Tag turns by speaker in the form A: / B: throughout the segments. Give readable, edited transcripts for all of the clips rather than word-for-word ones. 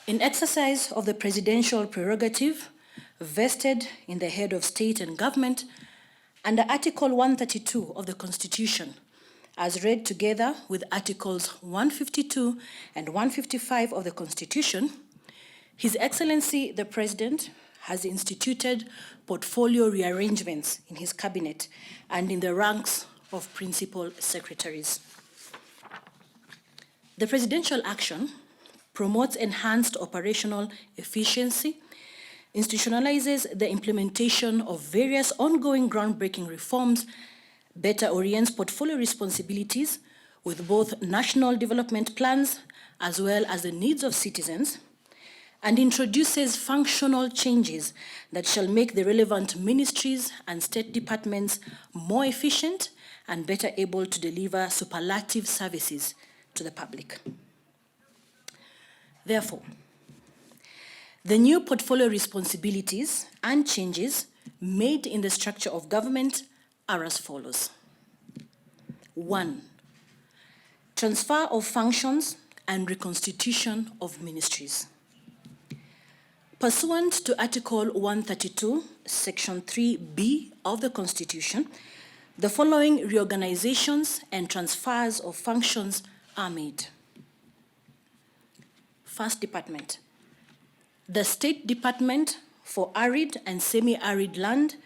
A: In exercise of the presidential prerogative vested in the head of state and government under Article 132 of the Constitution, as read together with Articles 152 and 155 of the Constitution, His Excellency the President has instituted portfolio rearrangements in his cabinet and in the ranks of principal secretaries. The presidential action promotes enhanced operational efficiency, institutionalizes the implementation of various ongoing groundbreaking reforms, better orients portfolio responsibilities with both national development plans as well as the needs of citizens, and introduces functional changes that shall make the relevant ministries and state departments more efficient and better able to deliver superlative services to the public. Therefore, the new portfolio responsibilities and changes made in the structure of government are as follows. 1. Transfer of functions and reconstitution of ministries. Pursuant to Article 132, Section 3B of the Constitution, the following reorganizations and transfers of functions are made. First department. The State Department for Arid and Semi-Arid Land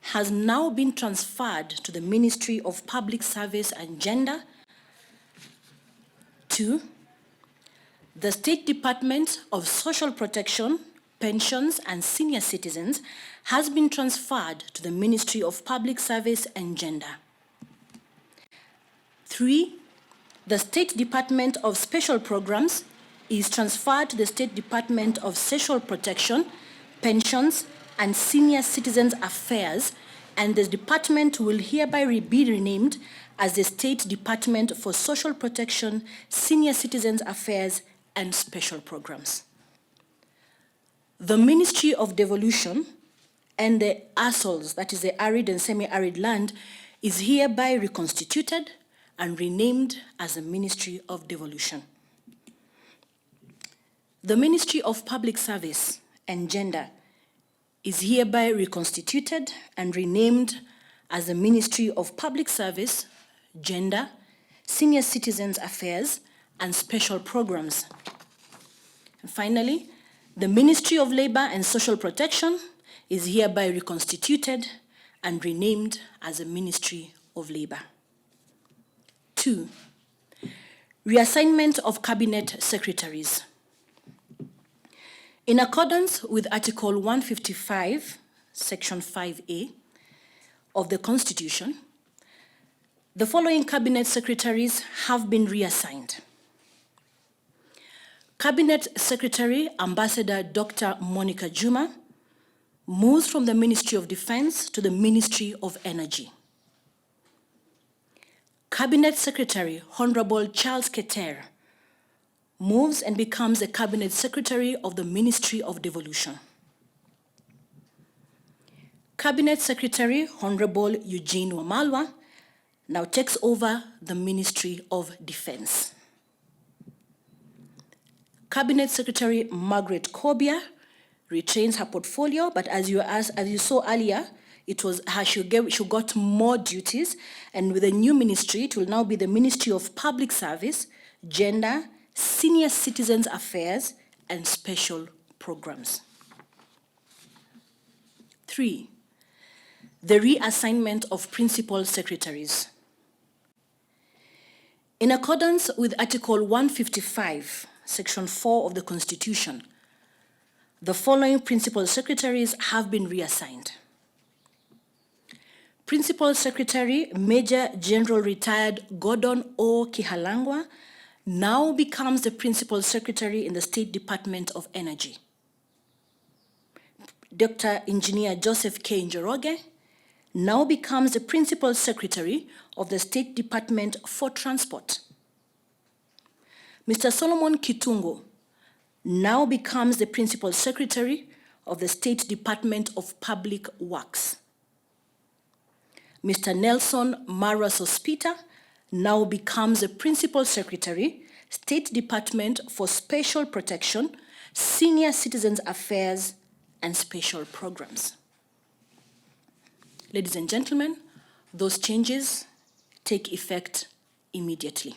A: has now been transferred to the Ministry of Public Service and Gender. 2. The State Department of Social Protection, Pensions and Senior Citizens has been transferred to the Ministry of Public Service and Gender. 3. The State Department of Special Programs is transferred to the State Department of Social Protection, Pensions and Senior Citizens Affairs, and this department will hereby be renamed as the State Department for Social Protection, Senior Citizens Affairs and Special Programs. The Ministry of Devolution and the ASOLs, that is the Arid and Semi-Arid Land, is hereby reconstituted and renamed as the Ministry of Devolution. The Ministry of Public Service and Gender is hereby reconstituted and renamed as the Ministry of Public Service, Gender, Senior Citizens Affairs, and Special Programs. And finally, the Ministry of Labor and Social Protection is hereby reconstituted and renamed as the Ministry of Labor. 2. Reassignment of Cabinet Secretaries. In accordance with Article 155, Section 5A of the Constitution, the following Cabinet Secretaries have been reassigned. Cabinet Secretary Ambassador Dr. Monica Juma moves from the Ministry of Defense to the Ministry of Energy. Cabinet Secretary Honorable Charles Keter moves and becomes the Cabinet Secretary of the Ministry of Devolution. Cabinet Secretary Honorable Eugene Wamalwa now takes over the Ministry of Defense. Cabinet Secretary Margaret Kobia retains her portfolio, but as you saw earlier, it was her, she got more duties, and with the new ministry, it will now be the Ministry of Public Service, Gender, Senior Citizens Affairs, and Special Programs. 3. The reassignment of principal secretaries. In accordance with Article 155, Section 4 of the Constitution, the following principal secretaries have been reassigned. Principal Secretary Major General Retired Gordon O. Kihalangwa now becomes the Principal Secretary in the State Department of Energy. Dr. Engineer Joseph K. Njoroge now becomes the Principal Secretary of the State Department for Transport. Mr. Solomon Kitungo now becomes the Principal Secretary of the State Department of Public Works. Mr. Nelson Maras Ospita now becomes the Principal Secretary, State Department for Special Protection, Senior Citizens Affairs, and Special Programs. Ladies and gentlemen, those changes take effect immediately.